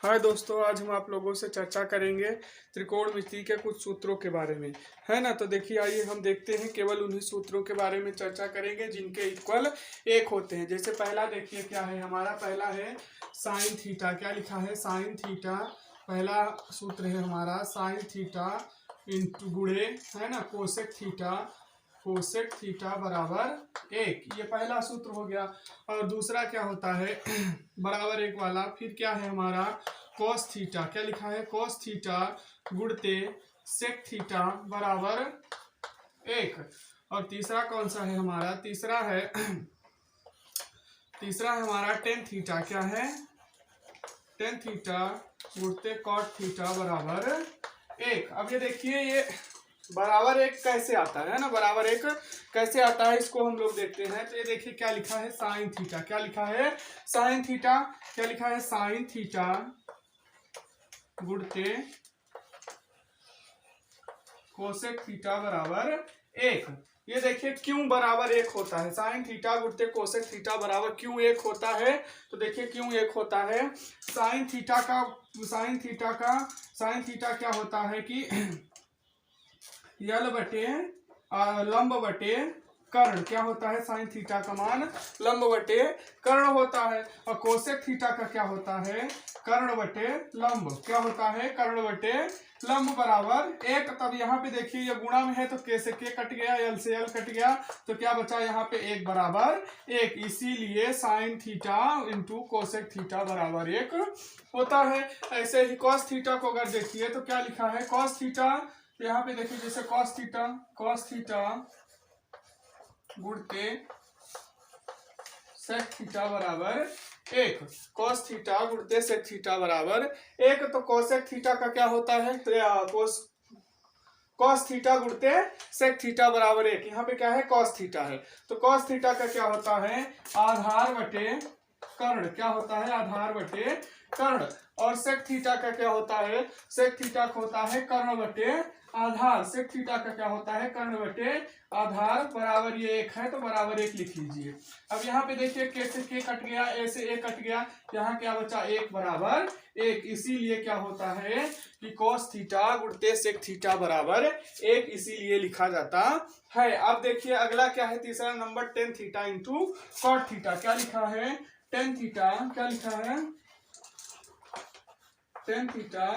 हाय दोस्तों, आज हम आप लोगों से चर्चा करेंगे त्रिकोणमिति के कुछ सूत्रों के बारे में। है ना। तो देखिए, आइए हम देखते हैं। केवल उन्हीं सूत्रों के बारे में चर्चा करेंगे जिनके इक्वल एक होते हैं। जैसे पहला देखिए क्या है हमारा। पहला है साइन थीटा। क्या लिखा है? Sine theta. पहला सूत्र है हमारा साइन थीटा इंटू गुणे, है ना, कोसेक थीटा। कोसेक थीटा बराबर एक, ये पहला सूत्र हो गया। और दूसरा क्या होता है बराबर एक वाला। फिर क्या है हमारा? Cos theta. क्या लिखा है? कोस थीटा गुणते सेक थीटा बराबर एक। और तीसरा कौन सा है हमारा? तीसरा है हमारा टेन थीटा। क्या है? टेन थीटा गुणते कॉट थीटा बराबर एक। अब ये देखिए, ये बराबर एक कैसे आता है ना। बराबर एक कैसे आता है इसको हम लोग देखते हैं। तो ये देखिए क्या लिखा है? Sine theta. क्या लिखा है? Sine theta. क्या लिखा है? साइन थीटा गुणते कोसेक थीटा बराबर एक। ये देखिए क्यों बराबर एक होता है? साइन थीटा गुणते कोसेक थीटा बराबर क्यों एक होता है? तो देखिए क्यों एक होता है। साइन थीटा क्या होता है कि यल बटे लंब बटे कर्ण। क्या होता है? साइन थीटा का मान लंब बटे कर्ण होता है। और कोसेक थीटा का क्या होता है? कर्ण बटे लंब। क्या होता है? कर्ण बटे लंब बराबर एक। तब यहाँ पे देखिए ये गुणा में है तो के से के कट गया, यल से यल कट गया, तो क्या बचा यहाँ पे? एक बराबर एक। इसीलिए sine theta into cosec theta बराबर एक होता है। ऐसे ही कॉस थीटा को अगर देखिए तो क्या लिखा है? Cos theta. यहाँ पे देखिए जैसे कॉस थीटा गुणते सेक थीटा बराबर एक। कॉस थीटा गुणते सेक थीटा बराबर एक। तो कोसेक थीटा का क्या होता है? कॉस थीटा गुणते सेक थीटा बराबर एक। यहाँ पे क्या है? कॉस थीटा है। तो कॉस थीटा का क्या होता है? आधार बटे कर्ण। क्या होता है? आधार बटे कर्ण। और सेक थीटा का क्या होता है? सेक थीटा का होता है कर्ण बटे आधार। सेक थीटा का क्या होता है? कर्ण बटे आधार बराबर ये एक है, तो बराबर एक लिख लीजिए। अब यहाँ पे देखिए के से के कट गया, ए से ए कट गया, यहाँ क्या बचा? एक बराबर एक। इसीलिए क्या होता है कि cos थीटा गुणते सेक थीटा बराबर एक, इसीलिए लिखा जाता है। अब देखिए अगला क्या है? तीसरा number tan theta into cot theta. क्या लिखा है? Tan theta. क्या लिखा है? टेन थीटा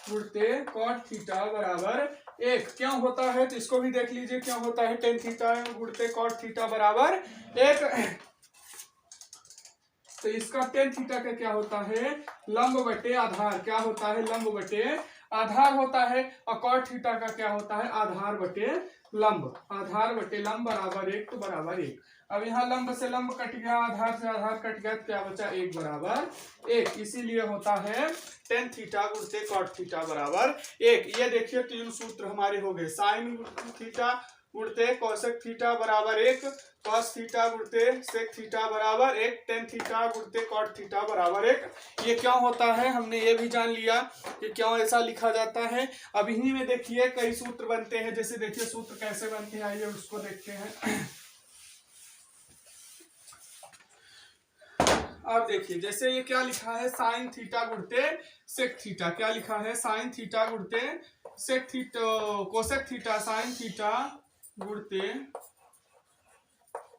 गुणते कॉट थीटा बराबर एक। क्यों होता है? तो इसको भी देख लीजिए क्या होता है। टेन थीटा गुणते कॉट थीटा बराबर एक। तो इसका टेन थीटा का क्या होता है? लंब बटे आधार। क्या होता है? लंब बटे आधार होता है। और कॉट थीटा का क्या होता है? आधार बटे लंब। आधार बटे लंब बराबर एक, तो बराबर एक। अब यहाँ लंब से लंब कट गया, आधार से आधार कट गया, तो क्या बचा? एक बराबर एक। इसीलिए होता है टेन थीटा गुणते कॉट थीटा बराबर एक। ये देखिए तीन सूत्र हमारे हो गए। साइन थीटा गुणते कोसेक थीटा बराबर एक, कॉस थीटा गुणते सेक थीटा बराबर एक, टेन थीटा गुणते कॉट थीटा बराबर एक। ये क्यों होता है हमने ये भी जान लिया कि क्यों ऐसा लिखा जाता है। अब इन्हीं में देखिए कई सूत्र बनते हैं। जैसे देखिए सूत्र कैसे बनते हैं, आइए उसको देखते हैं। अब देखिए जैसे ये क्या लिखा है? साइन थीटा गुणते सेक थीटा। क्या लिखा है? साइन थीटा गुणते sec theta cosec theta. Sine theta गुणते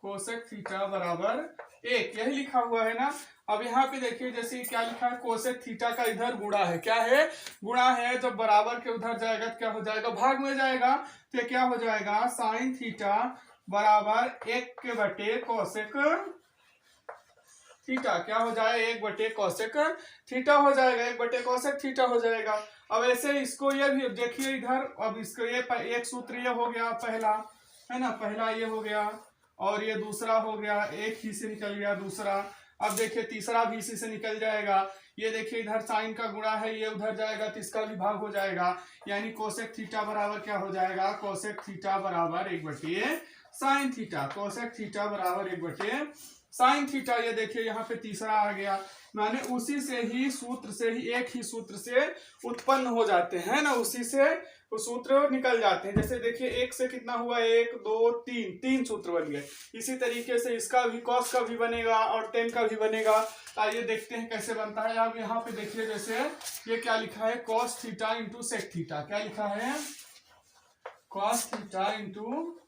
कोसेक थीटा बराबर एक, यही लिखा हुआ है ना। अब यहाँ पे देखिए जैसे क्या लिखा है? कोसेक थीटा का इधर गुणा है। क्या है? गुणा है। जब बराबर के उधर जाएगा तो क्या हो जाएगा? भाग में जाएगा। तो क्या हो जाएगा? साइन थीटा बराबर एक के बटे कोसेक थीटा। क्या हो जाएगा? एक बटे कोसेक थीटा हो जाएगा। एक बटे कोसेक थीटा हो जाएगा। अब ऐसे इसको ये भी देखिए इधर। अब इसको ये एक सूत्र ये हो गया पहला, है ना। पहला ये हो गया और ये दूसरा हो गया। एक ही से निकल गया दूसरा। अब देखिए तीसरा भी इसी से निकल जाएगा। ये देखिए इधर साइन का गुणा है, ये उधर जाएगा तो इसका भी भाग हो जाएगा। यानी कोसेक थीटा बराबर क्या हो जाएगा? कोसेक थीटा बराबर एक बटे साइन थीटा। कोसेक थीटा बराबर एक बटे साइन थीटा, ये देखिए यहाँ पे तीसरा आ गया, माने उसी से ही सूत्र से ही एक ही सूत्र से उत्पन्न हो जाते हैं ना, उसी से वो सूत्र निकल जाते हैं। जैसे देखिए एक से कितना हुआ, 1 2 3, 3 सूत्र बन गए। इसी तरीके से इसका भी कॉस का भी बनेगा और टेन का भी बनेगा। आइए देखते हैं कैसे बनता है। आप यहाँ पे देखिए, जैसे ये क्या लिखा है, cos theta into sec theta, क्या लिखा है, cos theta into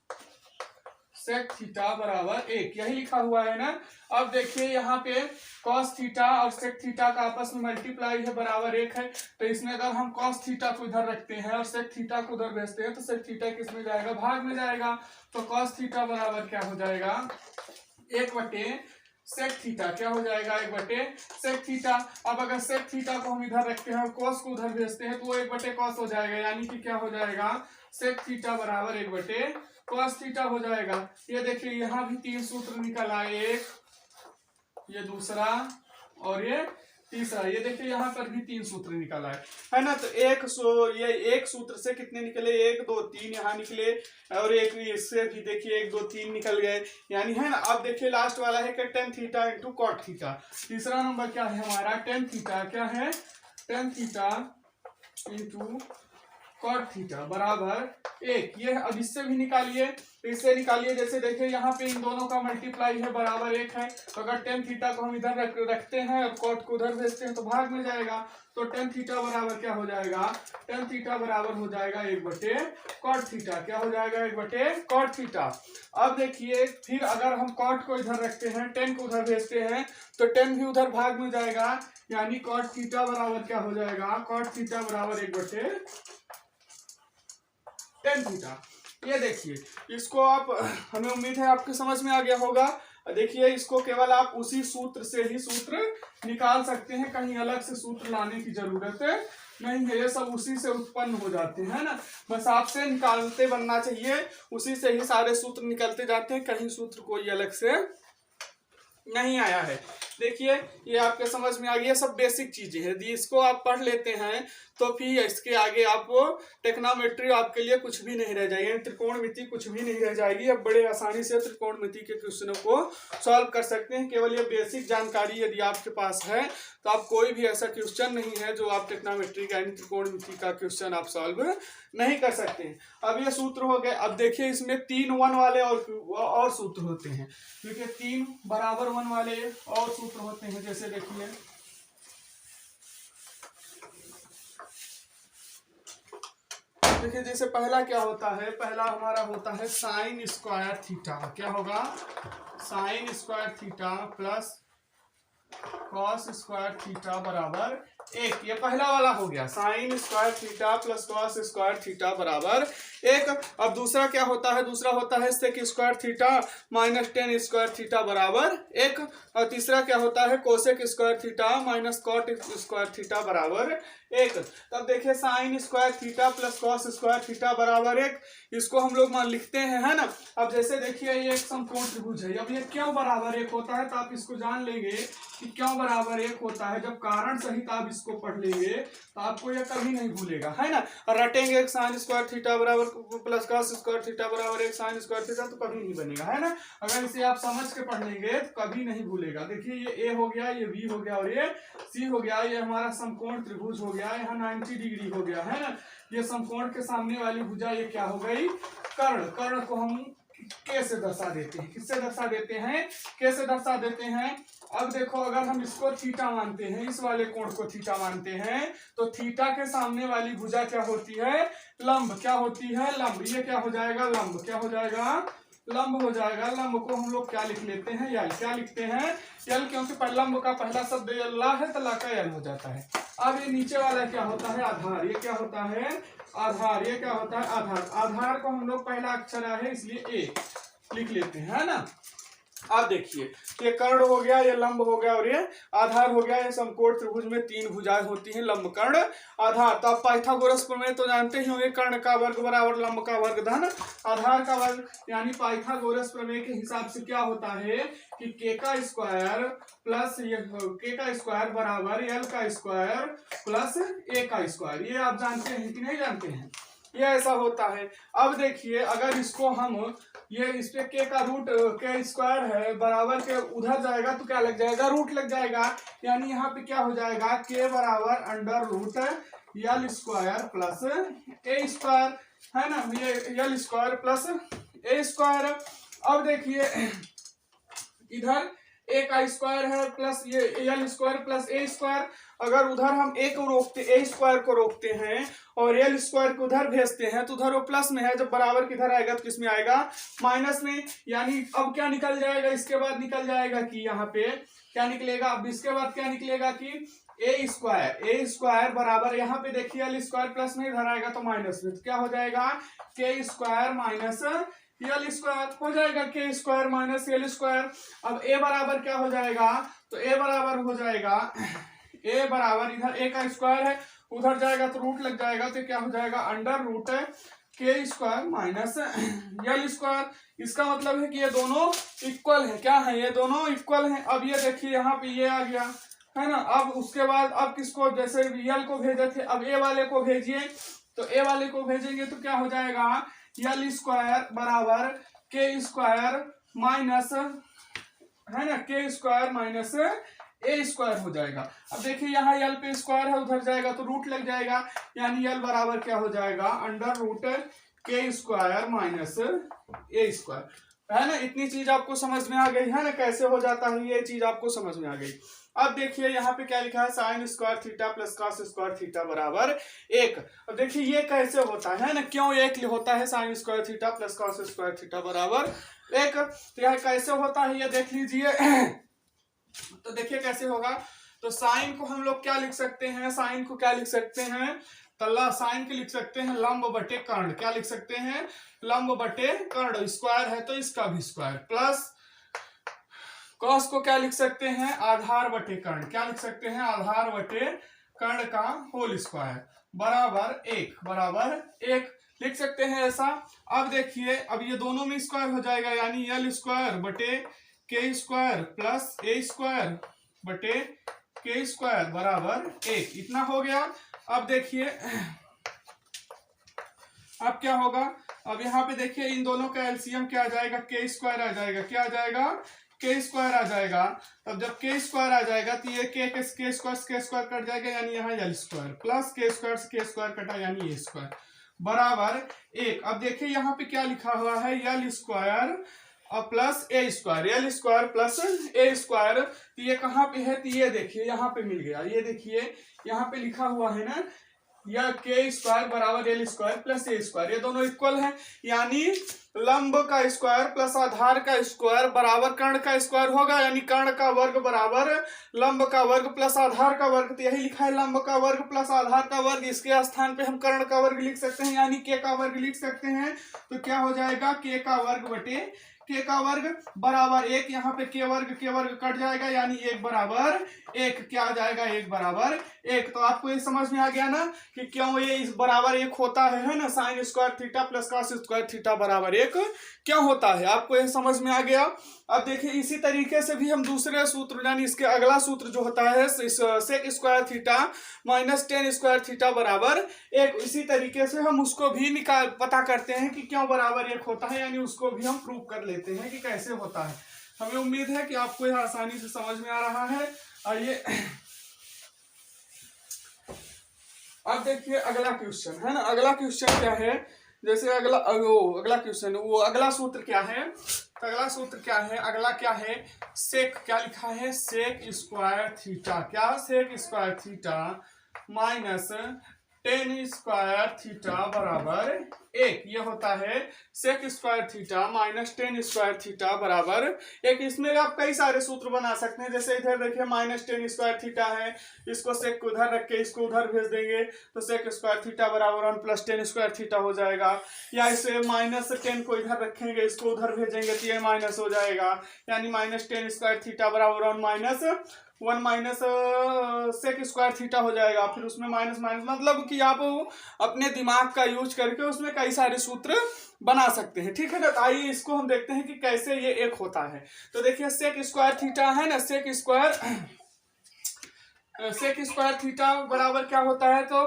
sec theta बराबर 1, यही लिखा हुआ है ना। अब देखिए यहाँ पे कॉस थीटा और सेक थीटा का आपस में मल्टीप्लाई है, बराबर 1 है। तो इसमें अगर हम कॉस थीटा को इधर रखते हैं और सेक थीटा को उधर भेजते हैं तो सेक थीटा किस में जाएगा, भाग में जाएगा। तो कॉस थीटा बराबर क्या हो जाएगा, 1 बटे सेक थीटा, क्या हो जाएगा, 1 बटे सेक थीटा। अब अगर सेक थीटा को हम इधर रखते हैं और कॉस को उधर भेजते हैं तो वो 1 बटे कॉस हो जाएगा, यानी कि क्या हो जाएगा, सेक थीटा बराबर 1 बटे कॉस थीटा हो जाएगा। ये देखिए यहाँ भी 3 सूत्र निकल आए, एक ये दूसरा और ये तीसरा। ये देखिए यहाँ पर भी 3 सूत्र निकल आए, है ना। तो ये एक सूत्र से कितने निकले, 1 2 3 यहाँ निकले, और एक इससे भी देखिए 1 2 3 निकल गए, यानी है ना। अब देखिए लास्ट वाला है कि tan theta into cot theta. तीसरा नंबर क्या है हमारा, टेन थीटा, क्या है, tan theta into cot theta बराबर 1। ये अब इससे भी निकालिए, इससे निकालिए। जैसे देखिए यहाँ पे इन दोनों का मल्टीप्लाई है, बराबर 1 है। तो अगर टेन थीटा को हम इधर रखते हैं और कॉट को उधर भेजते हैं तो भाग में जाएगा। तो टेन थीटा बराबर क्या हो जाएगा, टेन थीटा बराबर हो जाएगा 1 बटे कॉट थीटा, क्या हो जाएगा, 1 बटे कॉट थीटा। अब देखिए फिर अगर हम कॉट को इधर रखते हैं, टेन को उधर भेजते हैं तो टेन भी उधर भाग में जाएगा, यानी कॉट थीटा बराबर क्या हो जाएगा, कॉट थीटा बराबर 1 बटे टेन थीटा। ये देखिए इसको आप, हमें उम्मीद है आपके समझ में आ गया होगा। देखिए इसको केवल आप उसी सूत्र से ही सूत्र निकाल सकते हैं, कहीं अलग से सूत्र लाने की जरूरत नहीं है, ये सब उसी से उत्पन्न हो जाते हैं ना। बस आपसे निकालते बनना चाहिए, उसी से ही सारे सूत्र निकलते जाते हैं, कहीं सूत्र कोई अलग से नहीं आया है। देखिए ये आपके समझ में आ गया, सब बेसिक चीजें हैं। यदि इसको आप पढ़ लेते हैं तो फिर इसके आगे आपको टेक्नोमेट्री आपके लिए कुछ भी नहीं रह जाएगी, त्रिकोणमिति कुछ भी नहीं रह जाएगी। अब बड़े आसानी से त्रिकोणमिति के क्वेश्चनों को सॉल्व कर सकते हैं। केवल ये बेसिक जानकारी यदि आपके पास है तो आप कोई भी ऐसा क्वेश्चन नहीं है जो आप टेक्नोमेट्री का यानी त्रिकोणमिति का क्वेश्चन आप सॉल्व नहीं कर सकते हैं। अब ये सूत्र हो गए। अब देखिए इसमें 3 1 वाले और सूत्र होते हैं, क्योंकि 3 बराबर 1 वाले और सूत्र होते हैं। जैसे देखिए जैसे पहला क्या होता है, पहला हमारा होता है साइन स्क्वायर थीटा, क्या होगा, sign square theta plus cos square theta बराबर 1। ये पहला वाला हो गया, sign square theta plus cos square theta बराबर 1। अब दूसरा क्या होता है, दूसरा होता है sec square theta minus tan square theta बराबर 1। और तीसरा क्या होता है, cosec square theta minus cot square theta बराबर 1। तब देखिए sin square theta plus cos square theta बराबर 1, इसको हम लोग मान लिखते हैं, है ना। अब जैसे देखिए ये एक समकोण त्रिभुज है, अब ये क्यों बराबर 1 होता है तो आप इसको जान लेंगे कि क्यों बराबर 1 होता है। जब कारण सहित आप इसको पढ़ लेंगे तो आपको यह कभी नहीं भूलेगा, है ना। और रटेंगे साइन स्क्वायर थीटा बराबर प्लस कॉस स्क्वायर थीटा बराबर 1 साइन स्क्वायर थीटा, तो कभी नहीं बनेगा, है ना। अगर इसे आप समझ के पढ़ लेंगे तो कभी नहीं भूलेगा। देखिए ये ए हो गया, ये बी हो गया और ये सी हो गया। ये हमारा समकोण त्रिभुज हो गया, यहाँ 90 डिग्री हो गया, है ना। ये समकोण के सामने वाली भुजा ये क्या हो गई, कर्ण। कर्ण को हम कैसे दर्शा देते हैं, किससे दर्शा देते हैं, कैसे दर्शा देते हैं। अब देखो अगर हम इसको थीटा मानते हैं, इस वाले कोण को थीटा मानते हैं, तो थीटा के सामने वाली भुजा क्या होती है, लंब। क्या होती है, लंब। ये क्या हो जाएगा, लंब। क्या हो जाएगा, लंब हो जाएगा। लंब को हम लोग क्या लिख लेते हैं, यल। क्या लिखते हैं, यल, क्योंकि लंब का पहला शब्द ला है तो ला का यल हो जाता है। अब ये नीचे वाला क्या होता है, आधार। ये क्या होता है, आधार। ये क्या होता है, आधार। आधार को हम लोग पहला अक्षर है इसलिए ए लिख लेते हैं, है ना। अब देखिए ये कर्ण हो गया, ये लंब हो गया और ये आधार हो गया। ये समकोण त्रिभुज में 3 भुजाएं होती हैं, लंब, कर्ण, आधार। तो आप पाइथागोरस प्रमेय तो जानते ही होंगे, कर्ण का वर्ग बराबर लंब का वर्ग धन आधार का वर्ग। यानी पाइथागोरस प्रमेय के हिसाब से क्या होता है कि के का स्क्वायर प्लस के का स्क्वायर बराबर एल का स्क्वायर प्लस ए का स्क्वायर। ये आप जानते हैं कि नहीं जानते हैं, ये ऐसा होता है। अब देखिए अगर इसको हम ये इस पे के का रूट के स्क्वायर है बराबर के उधर जाएगा तो क्या लग जाएगा, रूट लग जाएगा। यानी यहाँ पे क्या हो जाएगा, के बराबर under root L square plus A square, है ना, ये L square plus A square. अब देखिए इधर ए का स्क्वायर है प्लस ये L square plus A square. अगर उधर हम ए को रोकते, ए स्क्वायर को रोकते हैं और एल स्क्वायर को उधर भेजते हैं तो उधर वो प्लस में है, जब बराबर किधर आएगा तो किसमें आएगा, माइनस में। यानी अब क्या निकल जाएगा, इसके बाद निकल जाएगा कि यहाँ पे क्या निकलेगा, अब इसके बाद क्या निकलेगा कि ए स्क्वायर बराबर, यहाँ पे देखिए एल स्क्वायर प्लस में, इधर आएगा तो माइनस में, तो क्या हो जाएगा के स्क्वायर माइनस एल स्क्वायर हो जाएगा, के स्क्वायर माइनस एल स्क्वायर। अब ए बराबर क्या हो जाएगा, तो ए बराबर हो जाएगा, ए बराबर इधर ए का स्क्वायर है उधर जाएगा तो रूट लग जाएगा, तो क्या हो जाएगा अंडर रूट के स्क्वायर माइनस एल स्क्वायर। इसका मतलब है कि ये दोनों इक्वल है, क्या है, ये दोनों इक्वल हैं। अब ये देखिए यहाँ पे ये आ गया, है ना। अब उसके बाद अब किसको, जैसे एल को भेजे थे, अब ए वाले को भेजिए, तो ए वाले को भेजेंगे तो क्या हो जाएगा, एल स्क्वायर बराबर के स्क्वायर माइनस, है ना, के स्क्वायर माइनस ए स्क्वायर हो जाएगा। अब देखिए यहाँ एल पे स्क्वायर है उधर जाएगा तो रूट लग जाएगा, यानी एल बराबर क्या हो जाएगा अंडर रूट के स्क्वायर माइनस ए स्क्वायर, है ना। इतनी चीज आपको समझ में आ गई, है ना, कैसे हो जाता है ये चीज आपको समझ में आ गई। अब देखिए यहाँ पे क्या लिखा है, sign square theta plus cos square theta बराबर 1। अब देखिए ये कैसे होता है ना, क्यों 1 होता है sign square theta plus cos square theta बराबर 1, तो यह कैसे होता है ये देख लीजिए। तो देखिए कैसे होगा, तो साइन को हम लोग क्या लिख सकते हैं, साइन को क्या लिख सकते हैं, तल्ला साइन के लिख सकते हैं लंब बटे कर्ण, क्या लिख सकते हैं, लंब बटे कर्ण, स्क्वायर है तो इसका भी स्क्वायर, प्लस कॉस को क्या लिख सकते हैं, आधार बटे कर्ण, क्या लिख सकते हैं, आधार बटे कर्ण का होल स्क्वायर बराबर 1 लिख सकते हैं ऐसा। अब देखिए अब ये दोनों में स्क्वायर हो जाएगा, यानी एल स्क्वायर बटे के स्क्वायर प्लस ए स्क्वायर बटे के स्क्वायर बराबर 1, इतना हो गया। अब देखिए अब क्या होगा, अब यहाँ पे देखिए इन दोनों का एलसीएम क्या आ जाएगा, के स्क्वायर आ जाएगा, क्या आ जाएगा, के स्क्वायर आ जाएगा। तब जब के स्क्वायर आ जाएगा तो ये के स्क्वायर कट जाएगा, यानी यहाँ एल स्क्वायर प्लस के स्क्वायर कटा, यानी ए स्क्वायर बराबर 1। अब देखिए यहाँ पे क्या लिखा हुआ है, एल स्क्वायर और plus A square, L square plus A square, तो ये कहाँ पे है, तो ये देखिए यहाँ पे मिल गया, ये देखिए यहाँ पे लिखा हुआ है ना, या के स्क्वायर बराबर L square plus A square, ये दोनों इक्वल हैं, यानी लंब का स्क्वायर प्लस आधार का स्क्वायर बराबर कर्ण का स्क्वायर होगा, यानी कर्ण का वर्ग बराबर लंब का वर्ग प्लस आधार का वर्ग। तो यही लिखा है लंब का वर्ग प्लस आधार का वर्ग, इसके स्थान पे हम कर्ण का वर्ग लिख सकते हैं, यानी के का वर्ग लिख सकते हैं। तो क्या हो जाएगा, के का वर्ग बटे के का वर्ग बराबर 1, यहाँ पे के वर्ग कट जाएगा, यानी 1 बराबर 1, क्या आ जाएगा, 1 बराबर 1। तो आपको ये समझ में आ गया ना कि क्यों ये इस बराबर 1 होता है ना, sign square theta plus cos square theta बराबर 1 क्या होता है, आपको ये समझ में आ गया। अब देखिए इसी तरीके से भी हम दूसरे सूत्र, यानी इसके अगला सूत्र जो होता है sec square theta minus tan square theta बराबर 1, इसी तरीके से हम उसको भी पता करते हैं कि क्यों बराबर 1 होता है, यानी उसको भी हम प्रूव कर लेते हैं कि कैसे होता है। हमें उम्मीद है कि आपको यह आसानी से समझ में आ रहा है। आइए अब देखिए अगला क्वेश्चन, है ना, अगला क्वेश्चन क्या है, जैसे अगला क्वेश्चन वो अगला सूत्र क्या है, तो अगला सूत्र क्या है, अगला क्या है, सेक, क्या लिखा है, सेक स्क्वायर थीटा, क्या, sec square theta minus tan square theta बराबर 1, ये होता है sec square theta minus tan square theta बराबर 1। इसमें आप कई सारे सूत्र बना सकते हैं, जैसे इधर देखिए माइनस टेन स्क्वायर थीटा है, इसको सेक को उधर रख के इसको उधर भेज देंगे तो सेक स्क्वायर थीटा बराबर 1 प्लस टेन स्क्वायर थीटा हो जाएगा, या इसे माइनस टेन को इधर रखेंगे इसको उधर भेजेंगे तो ये माइनस हो जाएगा, यानी माइनस टेन स्क्वायर थीटा बराबर 1 माइनस सेक स्क्वायर थीटा हो जाएगा। फिर उसमें माइनस मतलब कि आप अपने दिमाग का यूज करके उसमें कई सारे सूत्र बना सकते हैं, ठीक है ना। तो आइए इसको हम देखते हैं कि कैसे ये एक होता है। तो देखिए सेक स्क्वायर थीटा है ना, सेक स्क्वायर थीटा बराबर क्या होता है, तो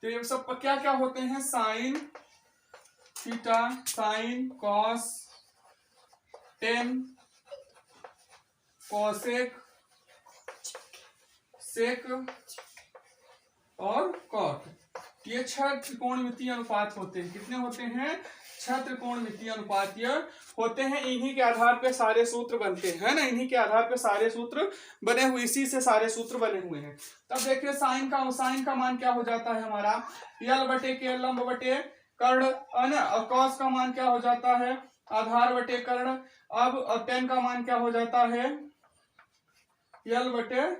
तो ये सब क्या क्या होते हैं, sine theta, sine, cos, tan, cosec, sec और कॉट। ये 6 त्रिकोणमितीय अनुपात होते हैं। कितने होते हैं? 6 त्रिकोणमितीय अनुपातीय होते हैं। इन्हीं के आधार पे सारे सूत्र बनते हैं ना, इन्हीं के आधार पे सारे सूत्र बने हुए, इसी से सारे सूत्र बने हुए हैं। तब देखिए साइन का मान क्या हो जाता है हमारा, यल बटे के लंब बटे कर्ण, है ना। और कॉस का मान क्या हो जाता है, आधार बटे कर्ण। अब टेन का मान क्या हो जाता है, यल बटे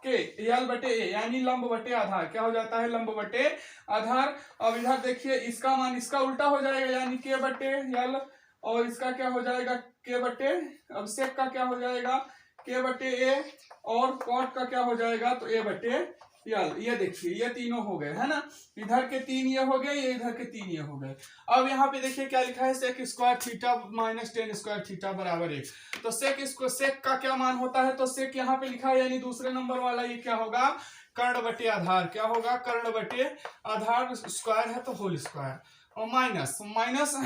के, यल बटे ए, यानी लंब बटे आधार। क्या हो जाता है, लंब बटे आधार। अब इधर देखिए इसका मान इसका उल्टा हो जाएगा, यानी के बटे यल, और इसका क्या हो जाएगा, के बटे, अब सेक का क्या हो जाएगा, के बटे ए, और कॉट का क्या हो जाएगा, तो ए बटे यल। ये देखिए ये तीनों हो गए, है ना। इधर के 3 ये हो गए, ये इधर के 3 ये हो गए। अब यहाँ पे देखिए क्या लिखा है, sec square theta minus tan square theta बराबर 1। तो सेक का क्या मान होता है, तो सेक यहाँ पे लिखा है, यानी दूसरे नंबर वाला ये क्या होगा, कर्ण बटे आधार। क्या होगा, कर्ण बटे आधार, स्क्वायर है तो होल स्क्वायर, और माइनस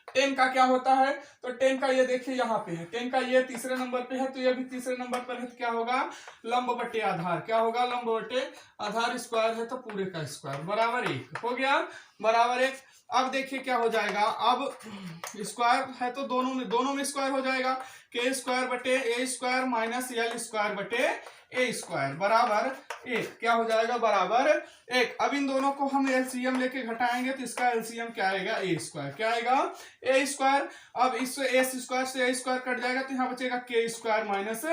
10 का क्या होता है, तो 10 का ये देखिए यहाँ पे है, 10 का ये तीसरे नंबर पे है, तो ये भी तीसरे नंबर पर है, तो क्या होगा, लंब बटे आधार। क्या होगा, लंब बटे आधार, स्क्वायर है तो पूरे का स्क्वायर, बराबर 1 हो गया, बराबर 1। अब देखिए क्या हो जाएगा, अब स्क्वायर है तो दोनों में स्क्वायर हो जाएगा, के स्क्वायर बटे ए स्क्वायर माइनस यल स्क्वायर बटे ए स्क्वायर बराबर 1। क्या हो जाएगा, बराबर 1। अब इन दोनों को हम एलसीएम लेके घटाएंगे तो इसका एलसीएम क्या आएगा, ए स्क्वायर। क्या आएगा, ए स्क्वायर। अब इससे ए स्क्वायर से ए स्क्वायर कट जाएगा, तो यहाँ बचेगा के स्क्वायर माइनस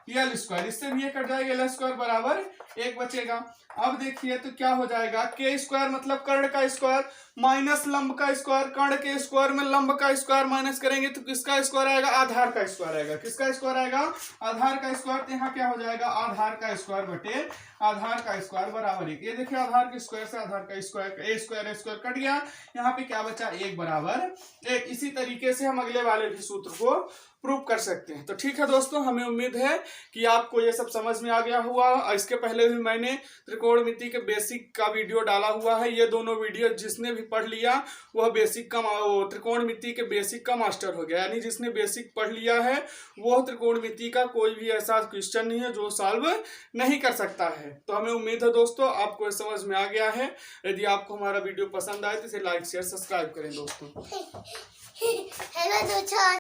यल स्क्वायर, इससे भी ये कट जाएगा, एल स्क्वायर बराबर 1 बचेगा। अब देखिए तो क्या हो जाएगा, के स्क्वायर मतलब कर्ण का स्क्वायर माइनस लंब का स्क्वायर, कर्ण के स्क्वायर में लंब का स्क्वायर माइनस करेंगे तो किसका स्क्वायर आएगा, आधार का स्क्वायर आएगा। किसका स्क्वायर आएगा, आधार का स्क्वायर। तो यहाँ क्या हो जाएगा, आधार का स्क्वायर बटे आधार का स्क्वायर बराबर 1। ये देखिए आधार के स्क्वायर से आधार का स्क्वायर, ए स्क्वायर कट गया, यहाँ पे क्या बचा, 1 बराबर 1। इसी तरीके से हम अगले वाले भी सूत्र को प्रूव कर सकते हैं। तो ठीक है दोस्तों, हमें उम्मीद है कि आपको ये सब समझ में आ गया हुआ। इसके पहले भी मैंने त्रिकोणमिति के बेसिक का वीडियो डाला हुआ है। ये दोनों वीडियो जिसने भी पढ़ लिया वह बेसिक का, त्रिकोणमिति के बेसिक का मास्टर हो गया, यानी जिसने बेसिक पढ़ लिया है वो त्रिकोणमिति का कोई भी ऐसा क्वेश्चन नहीं है जो सॉल्व नहीं कर सकता है। तो हमें उम्मीद है दोस्तों आपको समझ में आ गया है। यदि आपको हमारा वीडियो पसंद आए तो इसे लाइक शेयर सब्सक्राइब करें दोस्तों।